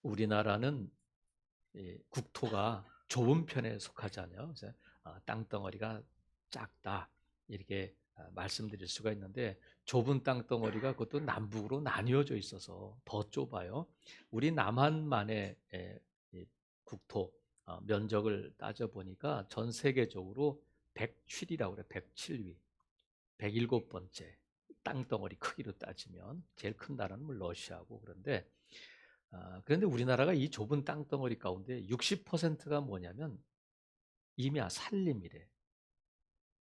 우리나라는 국토가 좁은 편에 속하잖아요. 그래서 땅덩어리가 작다 이렇게 말씀드릴 수가 있는데, 좁은 땅덩어리가 그것도 남북으로 나뉘어져 있어서 더 좁아요. 우리 남한만의 국토 면적을 따져보니까 전 세계적으로 107이라고 그래요. 107위, 107번째 땅덩어리 크기로 따지면 제일 큰 나라는 뭐 러시아고. 그런데 우리나라가 이 좁은 땅덩어리 가운데 60%가 뭐냐면 이미 산림이래.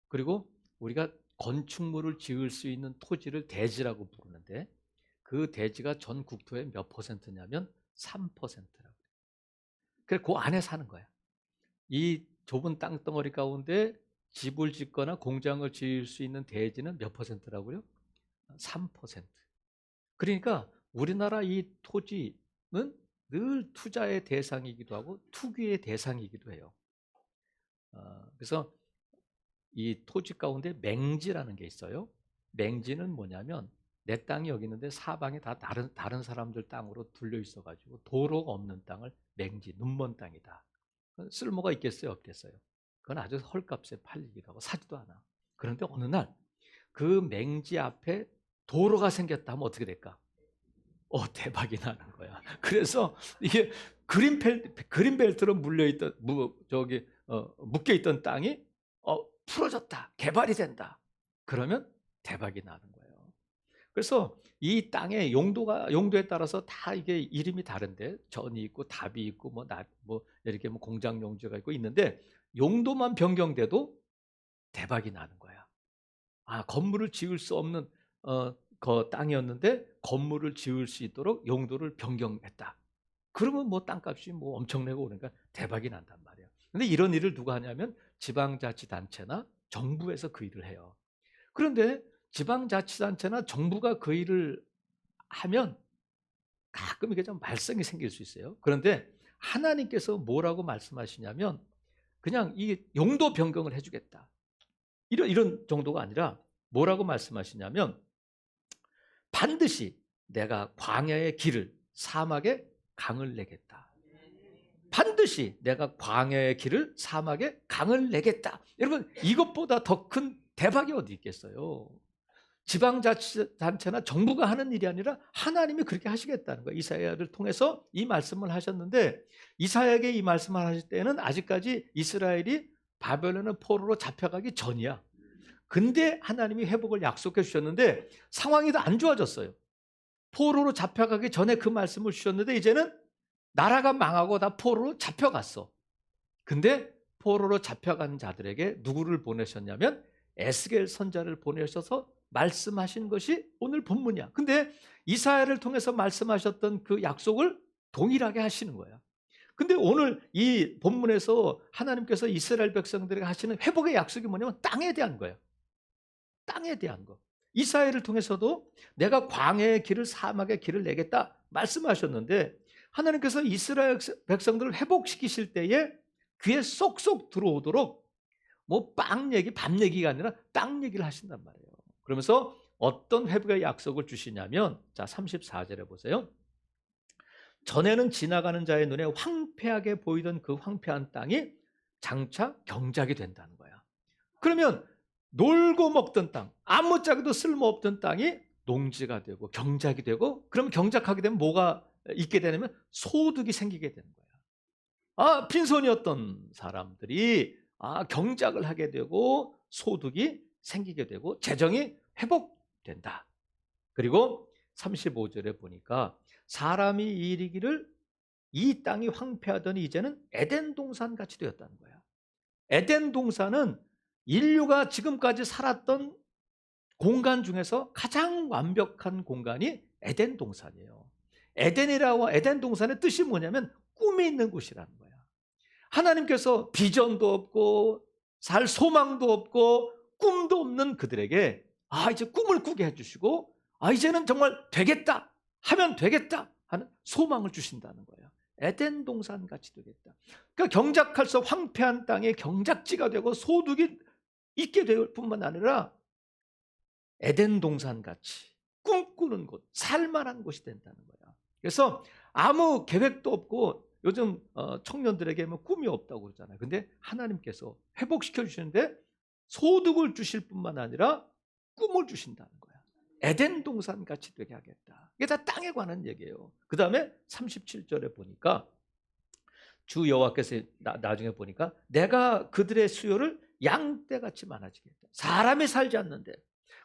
그리고 우리가 건축물을 지을 수 있는 토지를 대지라고 부르는데, 그 대지가 전 국토의 몇 퍼센트냐면 3%라고. 그래서 그 안에 사는 거야. 이 좁은 땅덩어리 가운데 집을 짓거나 공장을 지을 수 있는 대지는 몇 퍼센트라고요? 3%. 그러니까 우리나라 이 토지는 늘 투자의 대상이기도 하고 투기의 대상이기도 해요. 그래서 이 토지 가운데 맹지라는 게 있어요. 맹지는 뭐냐면 내 땅이 여기 있는데 사방에 다 다른 사람들 땅으로 둘려 있어가지고 도로가 없는 땅을 맹지, 눈먼 땅이다. 쓸모가 있겠어요, 없겠어요? 그건 아주 헐값에 팔리기도 하고 사지도 않아. 그런데 어느 날 그 맹지 앞에 도로가 생겼다 하면 어떻게 될까? 대박이 나는 거야. 그래서 이게 그린벨트로 묶여있던 땅이 풀어졌다, 개발이 된다. 그러면 대박이 나는 거예요. 그래서 이 땅의 용도에 따라서 다 이게 이름이 다른데, 전이 있고 답이 있고 이렇게 공장 용지가 있고 있는데, 용도만 변경돼도 대박이 나는 거야. 건물을 지을 수 없는 그 땅이었는데 건물을 지을 수 있도록 용도를 변경했다. 그러면 땅값이 엄청나고 그러니까 대박이 난단 말이야. 근데 이런 일을 누가 하냐면 지방자치단체나 정부에서 그 일을 해요. 그런데 지방자치단체나 정부가 그 일을 하면 가끔 이게 좀 말썽이 생길 수 있어요. 그런데 하나님께서 뭐라고 말씀하시냐면 그냥 이 용도 변경을 해주겠다. 이런 정도가 아니라 뭐라고 말씀하시냐면 반드시 내가 광야의 길을 사막에 강을 내겠다. 반드시 내가 광야의 길을 사막에 강을 내겠다. 여러분, 이것보다 더 큰 대박이 어디 있겠어요? 지방자치단체나 정부가 하는 일이 아니라 하나님이 그렇게 하시겠다는 거예요. 이사야를 통해서 이 말씀을 하셨는데, 이사야에게 이 말씀을 하실 때는 아직까지 이스라엘이 바벨론의 포로로 잡혀가기 전이야. 근데 하나님이 회복을 약속해 주셨는데 상황이 더 안 좋아졌어요. 포로로 잡혀가기 전에 그 말씀을 주셨는데 이제는 나라가 망하고 다 포로로 잡혀갔어. 근데 포로로 잡혀간 자들에게 누구를 보내셨냐면 에스겔 선지자를 보내셔서 말씀하신 것이 오늘 본문이야. 근데 이사야를 통해서 말씀하셨던 그 약속을 동일하게 하시는 거야. 근데 오늘 이 본문에서 하나님께서 이스라엘 백성들에게 하시는 회복의 약속이 뭐냐면 땅에 대한 거예요. 땅에 대한 거. 이사야를 통해서도 내가 광야의 길을 사막의 길을 내겠다 말씀하셨는데, 하나님께서 이스라엘 백성들을 회복시키실 때에 귀에 쏙쏙 들어오도록 빵 얘기, 밥 얘기가 아니라 땅 얘기를 하신단 말이에요. 그러면서 어떤 회복의 약속을 주시냐면, 자 34절에 보세요. 전에는 지나가는 자의 눈에 황폐하게 보이던 그 황폐한 땅이 장차 경작이 된다는 거야. 그러면 놀고 먹던 땅, 아무짝에도 쓸모없던 땅이 농지가 되고 경작이 되고, 그러면 경작하게 되면 뭐가 있게 되냐면 소득이 생기게 되는 거야. 빈손이었던 사람들이 경작을 하게 되고 소득이 생기게 되고 재정이 회복된다. 그리고 35절에 보니까 사람이 이르기를 이 땅이 황폐하더니 이제는 에덴 동산 같이 되었다는 거야. 에덴 동산은 인류가 지금까지 살았던 공간 중에서 가장 완벽한 공간이 에덴 동산이에요. 에덴 동산의 뜻이 뭐냐면 꿈이 있는 곳이라는 거야. 하나님께서 비전도 없고 살 소망도 없고 꿈도 없는 그들에게 이제 꿈을 꾸게 해주시고 이제는 정말 되겠다 하면 되겠다 하는 소망을 주신다는 거예요. 에덴 동산 같이 되겠다. 그러니까 경작할 수 황폐한 땅에 경작지가 되고 소득이 있게 될 뿐만 아니라 에덴 동산 같이 꿈꾸는 곳, 살만한 곳이 된다는 거야. 그래서 아무 계획도 없고 요즘 청년들에게 뭐 꿈이 없다고 그러잖아요. 근데 하나님께서 회복시켜 주시는데 소득을 주실 뿐만 아니라 꿈을 주신다는 거야. 에덴 동산 같이 되게 하겠다. 이게 다 땅에 관한 얘기예요. 그 다음에 37절에 보니까 주 여호와께서 나중에 보니까 내가 그들의 수요를 양떼같이 많아지게 했다. 사람이 살지 않는데,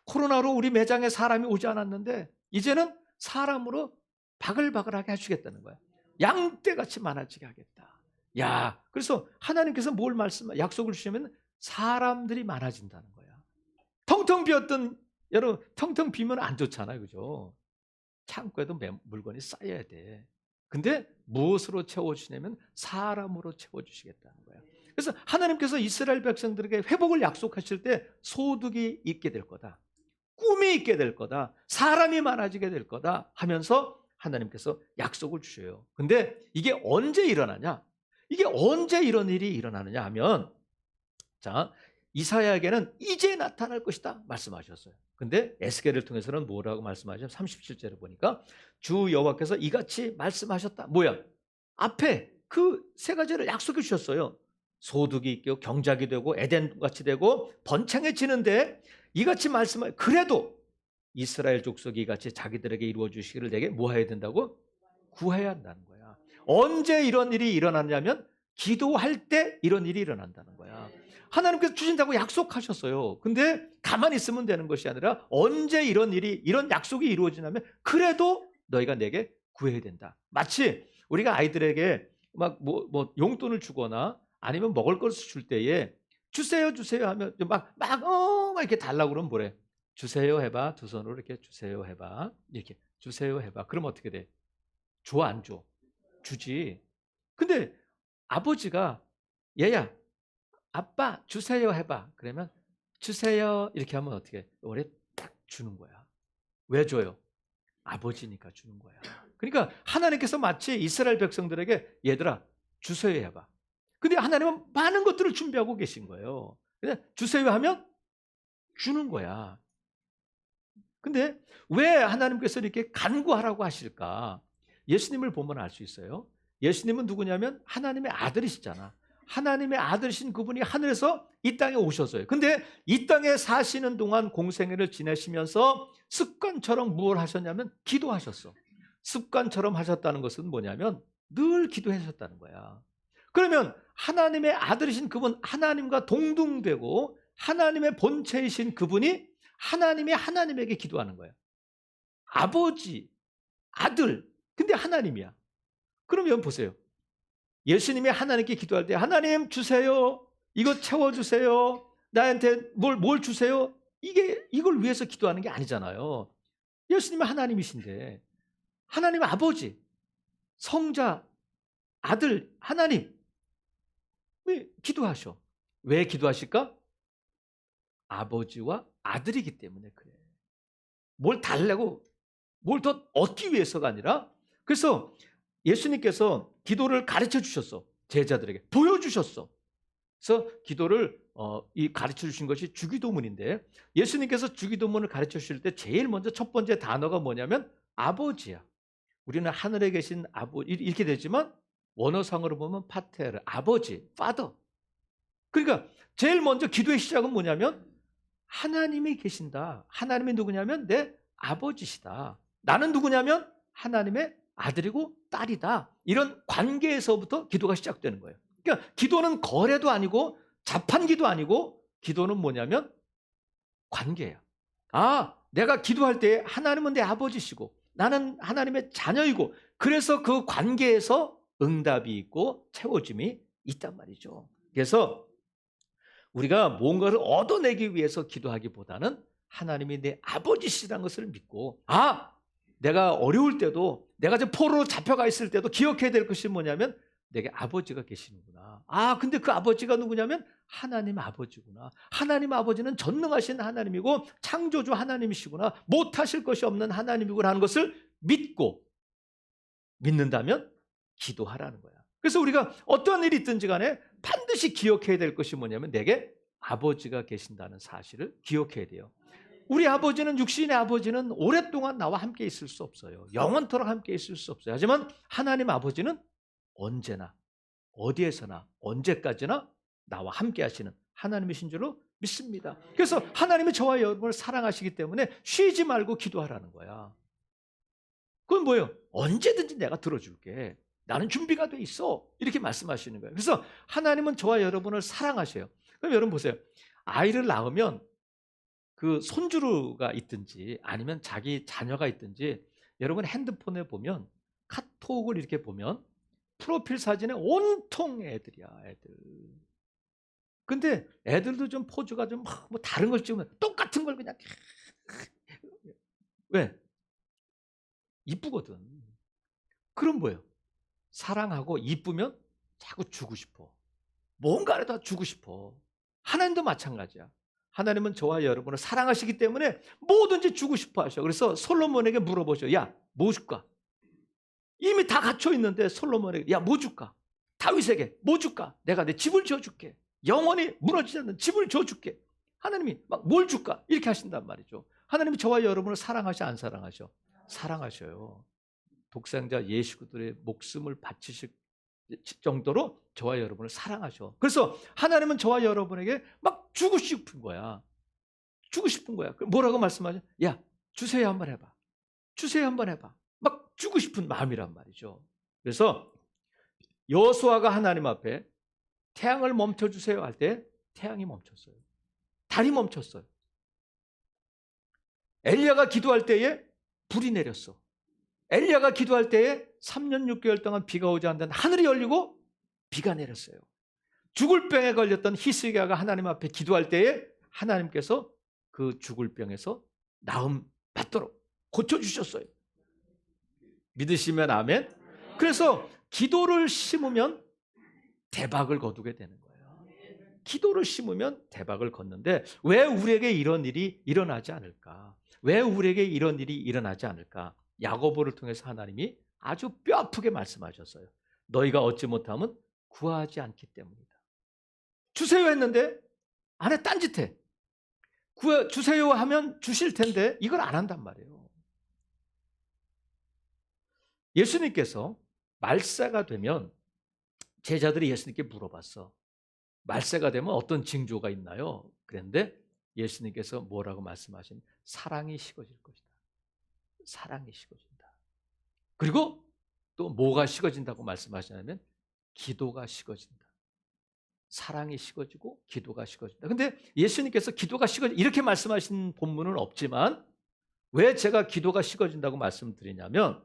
코로나로 우리 매장에 사람이 오지 않았는데 이제는 사람으로 바글바글하게 하시겠다는 거야. 양떼같이 많아지게 하겠다. 야, 그래서 하나님께서 뭘 약속을 주시면 사람들이 많아진다는 거야. 텅텅 비었던, 여러분 텅텅 비면 안 좋잖아요, 그죠? 창고에도 물건이 쌓여야 돼. 근데 무엇으로 채워주시냐면 사람으로 채워주시겠다는 거야. 그래서 하나님께서 이스라엘 백성들에게 회복을 약속하실 때 소득이 있게 될 거다, 꿈이 있게 될 거다, 사람이 많아지게 될 거다 하면서 하나님께서 약속을 주셔요. 근데 이게 언제 일어나냐? 이게 언제 이런 일이 일어나느냐 하면, 자, 이사야에게는 이제 나타날 것이다 말씀하셨어요. 근데 에스겔을 통해서는 뭐라고 말씀하죠? 37절에 보니까 주 여호와께서 이같이 말씀하셨다. 뭐야? 앞에 그 세 가지를 약속해 주셨어요. 소득이 있고 경작이 되고 에덴같이 되고 번창해지는데 이같이 말씀을, 그래도 이스라엘 족속이 이같이 자기들에게 이루어 주시기를 내게 뭐 해야 된다고? 구해야 한다는 거야. 언제 이런 일이 일어났냐면 기도할 때 이런 일이 일어난다는 거야. 하나님께서 주신다고 약속하셨어요. 근데 가만히 있으면 되는 것이 아니라 언제 이런 약속이 이루어지냐면 그래도 너희가 내게 구해야 된다. 마치 우리가 아이들에게 막 용돈을 주거나 아니면 먹을 것을 줄 때에 주세요 하면 막 이렇게 달라고 그러면 뭐래? 주세요 해봐. 두 손으로 이렇게 주세요 해봐. 이렇게 주세요 해봐. 그럼 어떻게 돼? 줘, 안 줘? 주지. 근데 아버지가 얘야, 아빠 주세요 해봐. 그러면 주세요 이렇게 하면 어떻게 해? 오래 딱 주는 거야. 왜 줘요? 아버지니까 주는 거야. 그러니까 하나님께서 마치 이스라엘 백성들에게 얘들아 주세요 해봐. 근데 하나님은 많은 것들을 준비하고 계신 거예요. 그냥 주세요 하면 주는 거야. 근데 왜 하나님께서 이렇게 간구하라고 하실까? 예수님을 보면 알 수 있어요. 예수님은 누구냐면 하나님의 아들이시잖아. 하나님의 아들이신 그분이 하늘에서 이 땅에 오셨어요. 근데 이 땅에 사시는 동안 공생애를 지내시면서 습관처럼 무엇을 하셨냐면 기도하셨어. 습관처럼 하셨다는 것은 뭐냐면 늘 기도하셨다는 거야. 그러면 하나님의 아들이신 그분, 하나님과 동등되고 하나님의 본체이신 그분이 하나님에게 기도하는 거예요. 아버지, 아들, 근데 하나님이야. 그러면 보세요. 예수님이 하나님께 기도할 때 하나님 주세요. 이거 채워주세요. 나한테 뭘 주세요. 이걸 위해서 기도하는 게 아니잖아요. 예수님은 하나님이신데 하나님 아버지, 성자, 아들, 하나님 왜 기도하셔? 왜 기도하실까? 아버지와 아들이기 때문에 그래. 뭘 달라고, 뭘 더 얻기 위해서가 아니라, 그래서 예수님께서 기도를 가르쳐 주셨어. 제자들에게 보여주셨어. 그래서 기도를 가르쳐 주신 것이 주기도문인데, 예수님께서 주기도문을 가르쳐 주실 때 제일 먼저 첫 번째 단어가 뭐냐면 아버지야. 우리는 하늘에 계신 아버지 이렇게 되지만 원어상으로 보면 파테르, 아버지, 파더. 그러니까 제일 먼저 기도의 시작은 뭐냐면 하나님이 계신다. 하나님이 누구냐면 내 아버지시다. 나는 누구냐면 하나님의 아들이고 딸이다. 이런 관계에서부터 기도가 시작되는 거예요. 그러니까 기도는 거래도 아니고 자판기도 아니고 기도는 뭐냐면 관계야. 아, 내가 기도할 때 하나님은 내 아버지시고 나는 하나님의 자녀이고 그래서 그 관계에서 응답이 있고 채워짐이 있단 말이죠. 그래서 우리가 뭔가를 얻어내기 위해서 기도하기보다는 하나님이 내 아버지시라는 것을 믿고, 내가 어려울 때도, 내가 포로로 잡혀가 있을 때도 기억해야 될 것이 뭐냐면 내게 아버지가 계시는구나. 근데 그 아버지가 누구냐면 하나님 아버지구나. 하나님 아버지는 전능하신 하나님이고 창조주 하나님이시구나. 못하실 것이 없는 하나님이구나 하는 것을 믿는다면 기도하라는 거야. 그래서 우리가 어떤 일이 있든지 간에 반드시 기억해야 될 것이 뭐냐면 내게 아버지가 계신다는 사실을 기억해야 돼요. 우리 아버지는, 육신의 아버지는 오랫동안 나와 함께 있을 수 없어요. 영원토록 함께 있을 수 없어요. 하지만 하나님 아버지는 언제나 어디에서나 언제까지나 나와 함께 하시는 하나님이신 줄로 믿습니다. 그래서 하나님이 저와 여러분을 사랑하시기 때문에 쉬지 말고 기도하라는 거야. 그건 뭐예요? 언제든지 내가 들어줄게. 나는 준비가 돼 있어. 이렇게 말씀하시는 거예요. 그래서 하나님은 저와 여러분을 사랑하셔요. 그럼 여러분 보세요. 아이를 낳으면 그 손주가 있든지 아니면 자기 자녀가 있든지 여러분 핸드폰에 보면 카톡을 이렇게 보면 프로필 사진에 온통 애들이야, 애들. 근데 애들도 좀 포즈가 좀 뭐 다른 걸 찍으면 똑같은 걸 그냥 왜? 이쁘거든. 그럼 뭐예요? 사랑하고 이쁘면 자꾸 주고 싶어. 뭔가를 다 주고 싶어. 하나님도 마찬가지야. 하나님은 저와 여러분을 사랑하시기 때문에 뭐든지 주고 싶어 하셔. 그래서 솔로몬에게 물어보셔. 야, 뭐 줄까? 이미 다 갖춰 있는데 솔로몬에게 야, 뭐 줄까? 다윗에게 뭐 줄까? 내가 내 집을 지어줄게. 영원히 무너지지 않는 집을 지어줄게. 하나님이 막 뭘 줄까? 이렇게 하신단 말이죠. 하나님이 저와 여러분을 사랑하셔, 안 사랑하셔? 사랑하셔요. 독생자 예수 그리스도의 목숨을 바치실 정도로 저와 여러분을 사랑하셔. 그래서 하나님은 저와 여러분에게 막 주고 싶은 거야. 주고 싶은 거야. 뭐라고 말씀하죠? 야, 주세요 한번 해봐. 주세요 한번 해봐. 막 주고 싶은 마음이란 말이죠. 그래서 여호수아가 하나님 앞에 태양을 멈춰주세요 할 때 태양이 멈췄어요. 달이 멈췄어요. 엘리야가 기도할 때에 불이 내렸어. 엘리야가 기도할 때에 3년 6개월 동안 비가 오지 않는 하늘이 열리고 비가 내렸어요. 죽을 병에 걸렸던 히스기야가 하나님 앞에 기도할 때에 하나님께서 그 죽을 병에서 나음 받도록 고쳐주셨어요. 믿으시면 아멘. 그래서 기도를 심으면 대박을 거두게 되는 거예요. 기도를 심으면 대박을 걷는데 왜 우리에게 이런 일이 일어나지 않을까? 왜 우리에게 이런 일이 일어나지 않을까? 야고보를 통해서 하나님이 아주 뼈아프게 말씀하셨어요. 너희가 얻지 못하면 구하지 않기 때문이다. 주세요 했는데 안에 딴짓해. 주세요 하면 주실 텐데 이걸 안 한단 말이에요. 예수님께서 말세가 되면 제자들이 예수님께 물어봤어. 말세가 되면 어떤 징조가 있나요? 그런데 예수님께서 뭐라고 말씀하신? 사랑이 식어질 것이다. 사랑이 식어진다. 그리고 또 뭐가 식어진다고 말씀하시냐면 기도가 식어진다. 사랑이 식어지고 기도가 식어진다. 근데 예수님께서 기도가 식어진다 이렇게 말씀하신 본문은 없지만 왜 제가 기도가 식어진다고 말씀드리냐면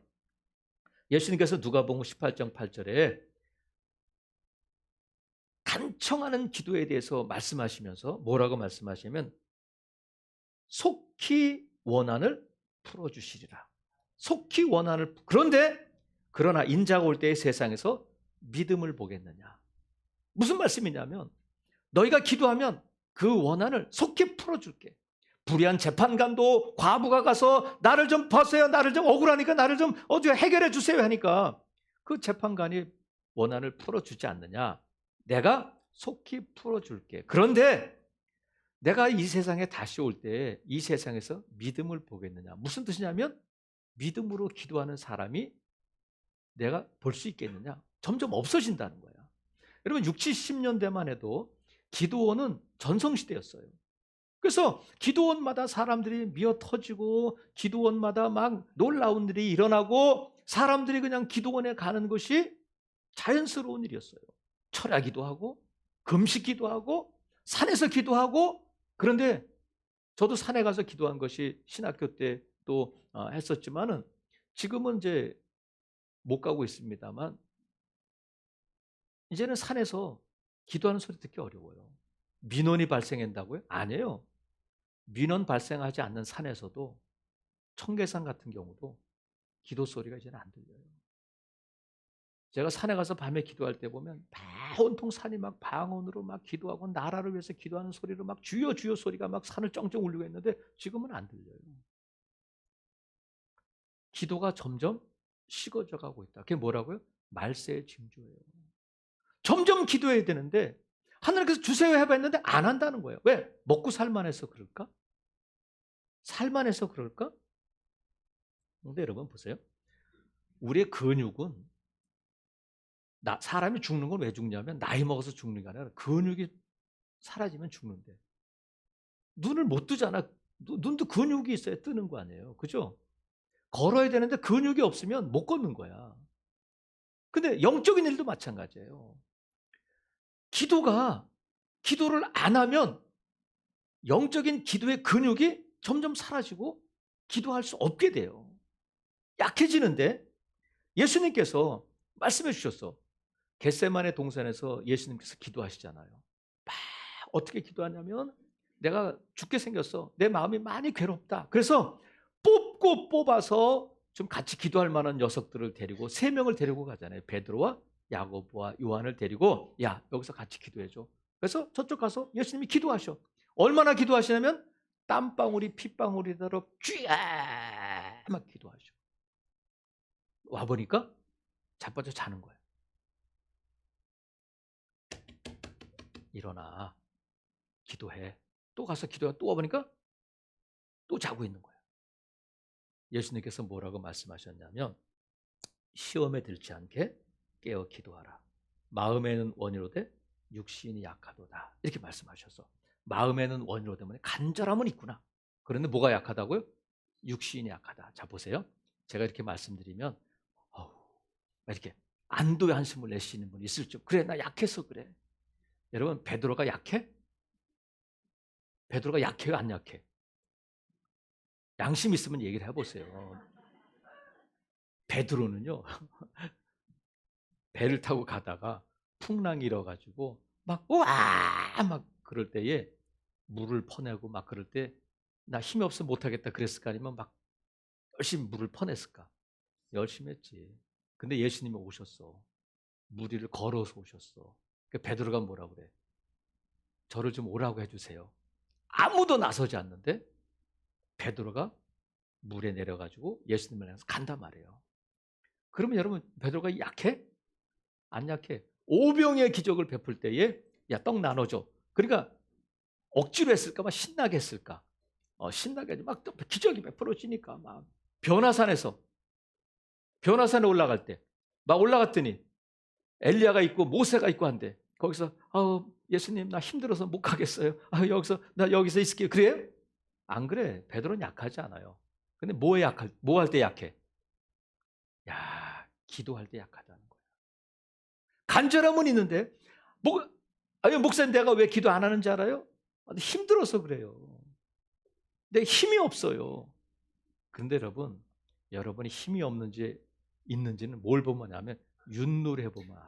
예수님께서 누가복음 18장 8절에 간청하는 기도에 대해서 말씀하시면서 뭐라고 말씀하시냐면 속히 원한을 풀어주시리라. 속히 원한을 그러나 인자가 올 때의 세상에서 믿음을 보겠느냐. 무슨 말씀이냐면 너희가 기도하면 그 원한을 속히 풀어줄게. 불의한 재판관도 과부가 가서 나를 좀 보세요. 나를 좀 억울하니까 나를 좀 해결해 주세요 하니까 그 재판관이 원한을 풀어주지 않느냐. 내가 속히 풀어줄게. 그런데 내가 이 세상에 다시 올 때 이 세상에서 믿음을 보겠느냐. 무슨 뜻이냐면 믿음으로 기도하는 사람이 내가 볼 수 있겠느냐. 점점 없어진다는 거야. 여러분 60, 70년대만 해도 기도원은 전성시대였어요. 그래서 기도원마다 사람들이 미어 터지고 기도원마다 막 놀라운 일이 일어나고 사람들이 그냥 기도원에 가는 것이 자연스러운 일이었어요. 철야기도 하고 금식기도 하고 산에서 기도하고 그런데 저도 산에 가서 기도한 것이 신학교 때 또 했었지만은 지금은 이제 못 가고 있습니다만 이제는 산에서 기도하는 소리 듣기 어려워요. 민원이 발생한다고요? 아니에요. 민원 발생하지 않는 산에서도 청계산 같은 경우도 기도 소리가 이제는 안 들려요. 제가 산에 가서 밤에 기도할 때 보면 온통 산이 막 방언으로 막 기도하고 나라를 위해서 기도하는 소리로 막 주여 주여 소리가 막 산을 쩡쩡 울리고 있는데 지금은 안 들려요. 기도가 점점 식어져 가고 있다. 그게 뭐라고요? 말세의 징조예요. 점점 기도해야 되는데 하나님께서 주세요 해봐 했는데 안 한다는 거예요. 왜? 먹고 살만해서 그럴까? 살만해서 그럴까? 근데 여러분 보세요. 우리의 근육은 사람이 죽는 건 왜 죽냐면 나이 먹어서 죽는 게 아니라 근육이 사라지면 죽는데. 눈을 못 뜨잖아. 눈도 근육이 있어야 뜨는 거 아니에요. 그죠? 걸어야 되는데 근육이 없으면 못 걷는 거야. 근데 영적인 일도 마찬가지예요. 기도를 안 하면 영적인 기도의 근육이 점점 사라지고 기도할 수 없게 돼요. 약해지는데 예수님께서 말씀해 주셨어. 겟세마네 동산에서 예수님께서 기도하시잖아요. 막 어떻게 기도하냐면 내가 죽게 생겼어. 내 마음이 많이 괴롭다. 그래서 뽑아서 좀 같이 기도할 만한 녀석들을 데리고 3명을 데리고 가잖아요. 베드로와 야고보와 요한을 데리고 야 여기서 같이 기도해줘. 그래서 저쪽 가서 예수님이 기도하셔. 얼마나 기도하시냐면 땀방울이 핏방울이도록 쥐막 기도하셔. 와보니까 자빠져 자는 거예요. 일어나 기도해. 또 가서 기도해. 또 와보니까 또 자고 있는 거예요. 예수님께서 뭐라고 말씀하셨냐면 시험에 들지 않게 깨어 기도하라. 마음에는 원이로되 육신이 약하도다. 이렇게 말씀하셔서 마음에는 원이로되 간절함은 있구나. 그런데 뭐가 약하다고요? 육신이 약하다. 자 보세요. 제가 이렇게 말씀드리면 이렇게 안도의 한숨을 내쉬는 분이 있을 줄. 그래 나 약해서 그래. 여러분 베드로가 약해? 베드로가 약해요 안 약해? 양심 있으면 얘기를 해보세요. 베드로는요. 배를 타고 가다가 풍랑이 일어가지고 막 그럴 때에 물을 퍼내고 막 그럴 때 나 힘이 없어 못하겠다 그랬을까 아니면 막 열심히 물을 퍼냈을까? 열심히 했지. 근데 예수님이 오셨어. 물 위를 걸어서 오셨어. 베드로가 뭐라 그래? 저를 좀 오라고 해주세요. 아무도 나서지 않는데 베드로가 물에 내려가지고 예수님을 향해서 간단 말이에요. 그러면 여러분 베드로가 약해? 안 약해. 오병의 기적을 베풀 때에 야 떡 나눠줘. 그러니까 억지로 했을까 막 신나게 했을까? 신나게 하지. 막 기적이 베풀어지니까 막 변화산에 올라갈 때 막 올라갔더니 엘리야가 있고 모세가 있고 한데 거기서 예수님 나 힘들어서 못 가겠어요. 나 여기서 있을게요. 그래요? 안 그래. 베드로는 약하지 않아요. 근데 뭐 할 때 약해? 야, 기도할 때 약하다는 거야. 간절함은 있는데 목사님 내가 왜 기도 안 하는지 알아요? 힘들어서 그래요. 내 힘이 없어요. 근데 여러분이 힘이 없는지 있는지는 뭘 보면 하면 윷놀이 해보면 알아.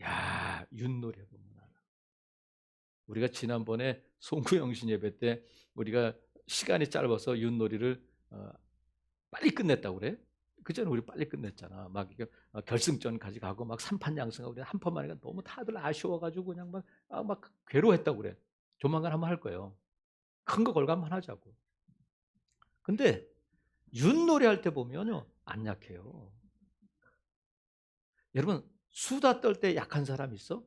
야, 윷놀이 해보면 알아. 우리가 지난번에 송구영신 예배 때 우리가 시간이 짧아서 윷놀이를 빨리 끝냈다고 그래? 그전에 우리 빨리 끝냈잖아. 막 결승전까지 가고 막 3판 양승하고 우리 한 판만 하니까 너무 다들 아쉬워가지고 그냥 막 괴로워했다고 그래. 조만간 한번 할 거예요. 큰 거 걸고 한번 하자고. 근데 윷놀이 할 때 보면요 안 약해요. 여러분 수다 떨 때 약한 사람 있어?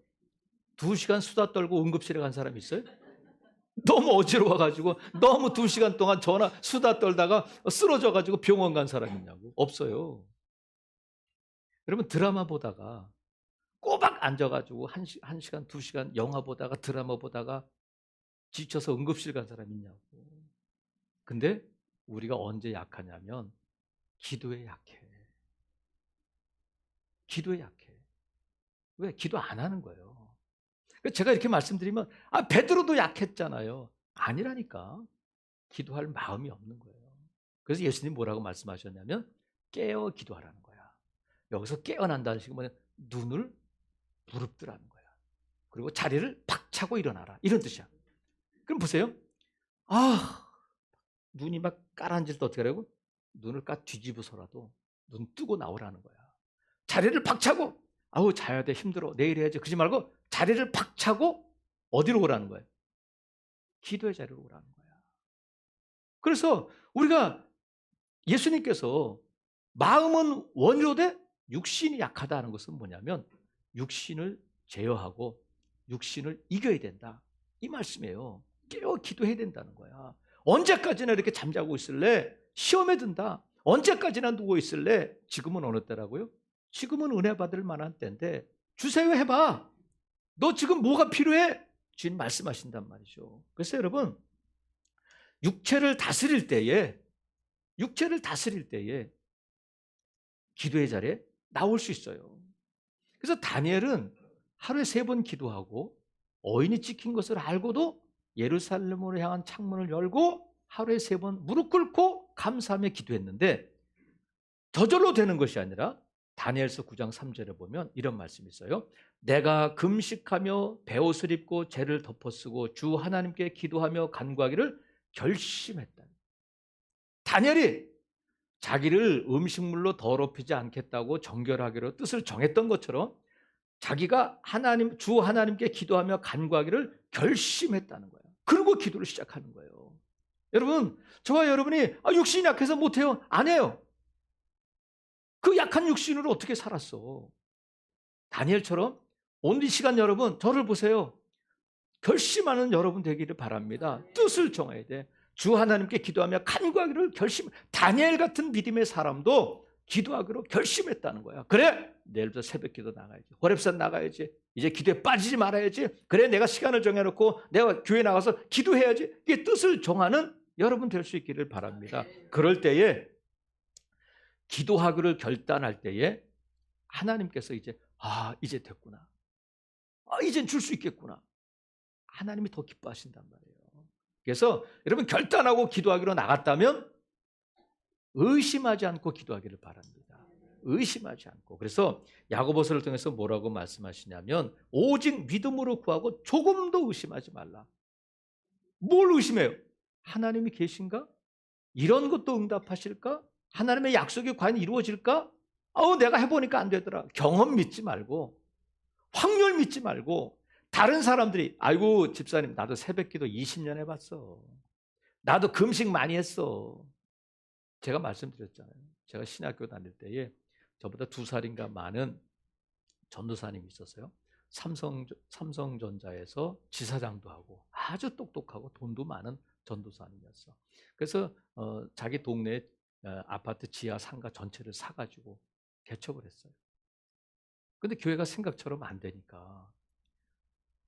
2시간 수다 떨고 응급실에 간 사람 있어요? 너무 어지러워가지고 너무 2시간 동안 수다 떨다가 쓰러져가지고 병원 간 사람 있냐고? 없어요. 여러분 드라마 보다가 꼬박 앉아가지고 1시간 2시간 영화 보다가 드라마 보다가 지쳐서 응급실 간 사람 있냐고. 근데 우리가 언제 약하냐면 기도에 약해. 기도에 약해. 왜? 기도 안 하는 거예요. 제가 이렇게 말씀드리면 베드로도 약했잖아요. 아니라니까. 기도할 마음이 없는 거예요. 그래서 예수님 뭐라고 말씀하셨냐면 깨어 기도하라는 거야. 여기서 깨어난다는 식은 눈을 부릅뜨라는 거야. 그리고 자리를 박차고 일어나라. 이런 뜻이야. 그럼 보세요. 눈이 막 까란질 때 어떻게 하라고? 눈을 뒤집어서라도 눈 뜨고 나오라는 거야. 자리를 박차고 자야 돼 힘들어 내일 해야지 그러지 말고 자리를 박차고 어디로 오라는 거예요? 기도의 자리로 오라는 거야. 그래서 우리가 예수님께서 마음은 원이로되 육신이 약하다는 것은 뭐냐면 육신을 제어하고 육신을 이겨야 된다 이 말씀이에요. 깨어 기도해야 된다는 거야. 언제까지나 이렇게 잠자고 있을래? 시험에 든다. 언제까지나 누워 있을래? 지금은 어느 때라고요? 지금은 은혜 받을 만한 때인데 주세요 해봐. 너 지금 뭐가 필요해? 주님 말씀하신단 말이죠. 그래서 여러분, 육체를 다스릴 때에 기도의 자리에 나올 수 있어요. 그래서 다니엘은 하루에 3번 기도하고 어인이 찍힌 것을 알고도 예루살렘으로 향한 창문을 열고 하루에 3번 무릎 꿇고 감사하며 기도했는데, 저절로 되는 것이 아니라 다니엘서 9장 3절에 보면 이런 말씀이 있어요. 내가 금식하며 베옷을 입고 죄를 덮어쓰고 주 하나님께 기도하며 간구하기를 결심했다. 다니엘이 자기를 음식물로 더럽히지 않겠다고 정결하기로 뜻을 정했던 것처럼 자기가 주 하나님께 기도하며 간구하기를 결심했다는 거예요. 그리고 기도를 시작하는 거예요. 여러분, 저와 여러분이 육신이 약해서 못해요. 안 해요. 그 약한 육신으로 어떻게 살았어? 다니엘처럼 오늘 이 시간 여러분, 저를 보세요. 결심하는 여러분 되기를 바랍니다. 뜻을 정해야 돼. 주 하나님께 기도하며 간구하기를 다니엘 같은 믿음의 사람도 기도하기로 결심했다는 거야. 그래, 내일부터 새벽 기도 나가야지. 호렙산 나가야지. 이제 기도에 빠지지 말아야지. 그래, 내가 시간을 정해놓고 내가 교회 나가서 기도해야지. 이게 뜻을 정하는 여러분 될 수 있기를 바랍니다. 그럴 때에, 기도하기를 결단할 때에 하나님께서 이제 됐구나. 이젠 줄 수 있겠구나. 하나님이 더 기뻐하신단 말이에요. 그래서 여러분, 결단하고 기도하기로 나갔다면 의심하지 않고 기도하기를 바랍니다. 의심하지 않고. 그래서 야고보서를 통해서 뭐라고 말씀하시냐면, 오직 믿음으로 구하고 조금도 의심하지 말라. 뭘 의심해요? 하나님이 계신가? 이런 것도 응답하실까? 하나님의 약속이 과연 이루어질까? 내가 해보니까 안 되더라. 경험 믿지 말고, 확률 믿지 말고, 다른 사람들이 아이고 집사님 나도 새벽기도 20년 해봤어. 나도 금식 많이 했어. 제가 말씀드렸잖아요. 제가 신학교 다닐 때에 저보다 2살인가 많은 전도사님이 있었어요. 삼성전자에서 지사장도 하고 아주 똑똑하고 돈도 많은 전도사님이었어. 그래서 자기 동네 아파트 지하 상가 전체를 사가지고 개척을 했어요. 근데 교회가 생각처럼 안 되니까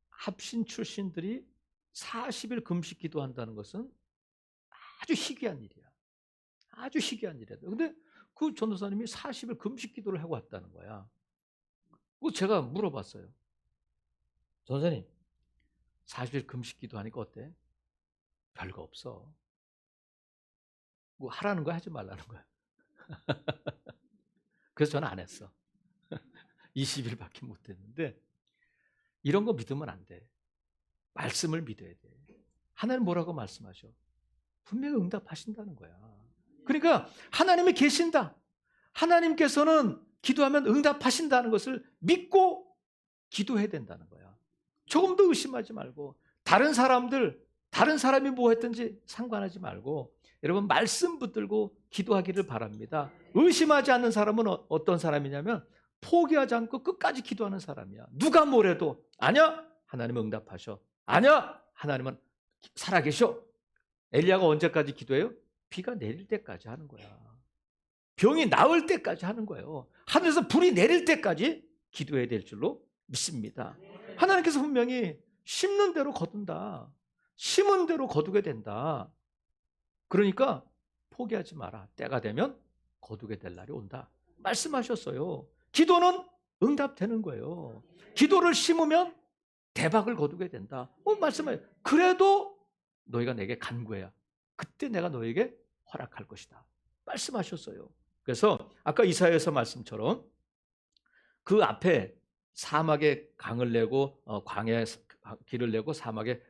합신 출신들이 40일 금식 기도한다는 것은 아주 희귀한 일이야. 아주 희귀한 일이야. 근데 그 전도사님이 40일 금식 기도를 하고 왔다는 거야. 제가 물어봤어요. 전도사님, 40일 금식 기도하니까 어때? 별거 없어. 하라는 거야, 하지 말라는 거야. 그래서 저는 안 했어. 20일밖에 못 했는데, 이런 거 믿으면 안 돼. 말씀을 믿어야 돼. 하나님 뭐라고 말씀하셔? 분명히 응답하신다는 거야. 그러니까 하나님이 계신다. 하나님께서는 기도하면 응답하신다는 것을 믿고 기도해야 된다는 거야. 조금도 의심하지 말고, 다른 사람이 뭐 했든지 상관하지 말고, 여러분 말씀 붙들고 기도하기를 바랍니다. 의심하지 않는 사람은 어떤 사람이냐면 포기하지 않고 끝까지 기도하는 사람이야. 누가 뭐래도 아니야, 하나님은 응답하셔. 아니야, 하나님은 살아계셔. 엘리야가 언제까지 기도해요? 비가 내릴 때까지 하는 거야. 병이 나을 때까지 하는 거예요. 하늘에서 불이 내릴 때까지 기도해야 될 줄로 믿습니다. 하나님께서 분명히 심는 대로 거둔다. 심은 대로 거두게 된다. 그러니까 포기하지 마라. 때가 되면 거두게 될 날이 온다. 말씀하셨어요. 기도는 응답되는 거예요. 기도를 심으면 대박을 거두게 된다. 말씀해요. 그래도 너희가 내게 간구해야 그때 내가 너에게 허락할 것이다. 말씀하셨어요. 그래서 아까 이사야서 말씀처럼 그 앞에 사막에 강을 내고 광야에 길을 내고 사막에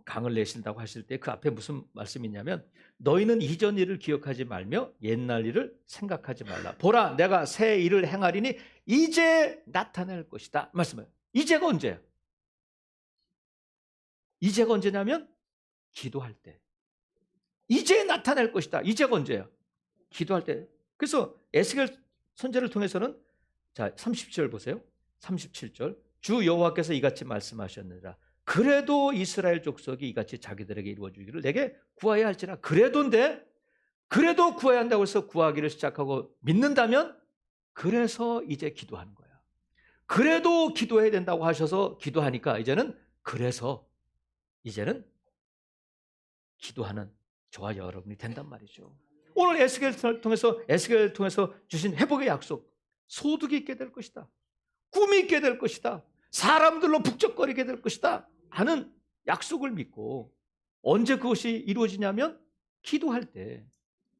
강을 내신다고 하실 때 그 앞에 무슨 말씀이 있냐면, 너희는 이전 일을 기억하지 말며 옛날 일을 생각하지 말라. 보라, 내가 새 일을 행하리니 이제 나타날 것이다. 말씀해요. 이제가 언제야? 이제가 언제냐면 기도할 때. 이제 나타날 것이다. 이제가 언제야? 기도할 때. 그래서 에스겔 선지자를 통해서는 37절 보세요. 37절. 주 여호와께서 이같이 말씀하셨느니라. 그래도 이스라엘 족속이 이같이 자기들에게 이루어주기를 내게 구하여야 할지라. 그래도인데, 그래도 구해야 한다고 해서 구하기를 시작하고 믿는다면, 그래서 이제 기도하는 거야. 그래도 기도해야 된다고 하셔서 기도하니까 그래서 이제는 기도하는 저와 여러분이 된단 말이죠. 오늘 에스겔을 통해서 주신 회복의 약속, 소득이 있게 될 것이다, 꿈이 있게 될 것이다, 사람들로 북적거리게 될 것이다 하는 약속을 믿고, 언제 그것이 이루어지냐면 기도할 때,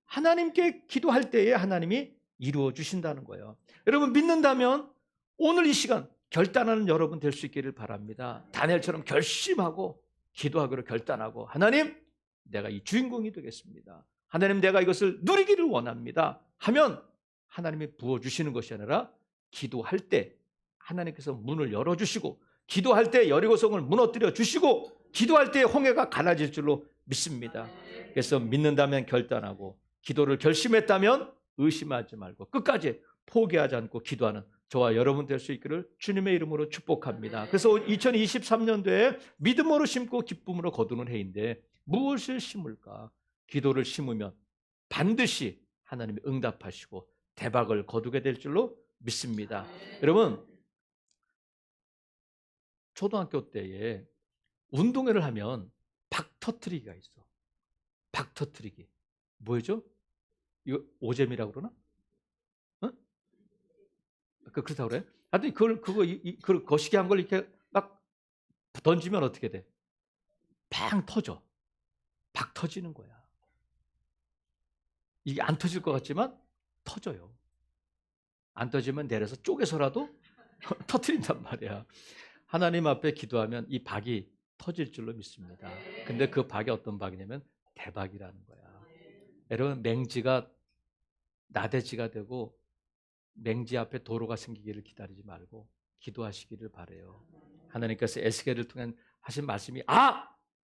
하나님께 기도할 때에 하나님이 이루어 주신다는 거예요. 여러분 믿는다면 오늘 이 시간 결단하는 여러분 될 수 있기를 바랍니다. 다니엘처럼 결심하고 기도하기로 결단하고, 하나님 내가 이 주인공이 되겠습니다, 하나님 내가 이것을 누리기를 원합니다 하면 하나님이 부어주시는 것이 아니라, 기도할 때 하나님께서 문을 열어주시고, 기도할 때 여리고성을 무너뜨려 주시고, 기도할 때 홍해가 갈라질 줄로 믿습니다. 그래서 믿는다면 결단하고, 기도를 결심했다면 의심하지 말고 끝까지 포기하지 않고 기도하는 저와 여러분 될 수 있기를 주님의 이름으로 축복합니다. 그래서 2023년도에 믿음으로 심고 기쁨으로 거두는 해인데, 무엇을 심을까? 기도를 심으면 반드시 하나님이 응답하시고 대박을 거두게 될 줄로 믿습니다. 여러분, 초등학교 때에 운동회를 하면 박 터트리기가 있어. 박 터트리기. 뭐죠? 이거 오잼이라고 그러나? 어? 그렇다고 그래? 하여튼 그걸 거시기 한 걸 이렇게 막 던지면 어떻게 돼? 팡 터져. 박 터지는 거야. 이게 안 터질 것 같지만 터져요. 안 터지면 내려서 쪼개서라도 터트린단 말이야. 하나님 앞에 기도하면 이 박이 터질 줄로 믿습니다. 근데 그 박이 어떤 박이냐면 대박이라는 거야. 여러분, 맹지가 나대지가 되고 맹지 앞에 도로가 생기기를 기다리지 말고 기도하시기를 바라요. 하나님께서 에스겔을 통해 하신 말씀이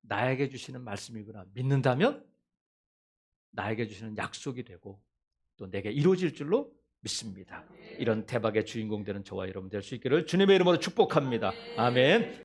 나에게 주시는 말씀이구나 믿는다면 나에게 주시는 약속이 되고 또 내게 이루어질 줄로 믿습니다. 이런 대박의 주인공 되는 저와 여러분 될 수 있기를 주님의 이름으로 축복합니다. 아멘.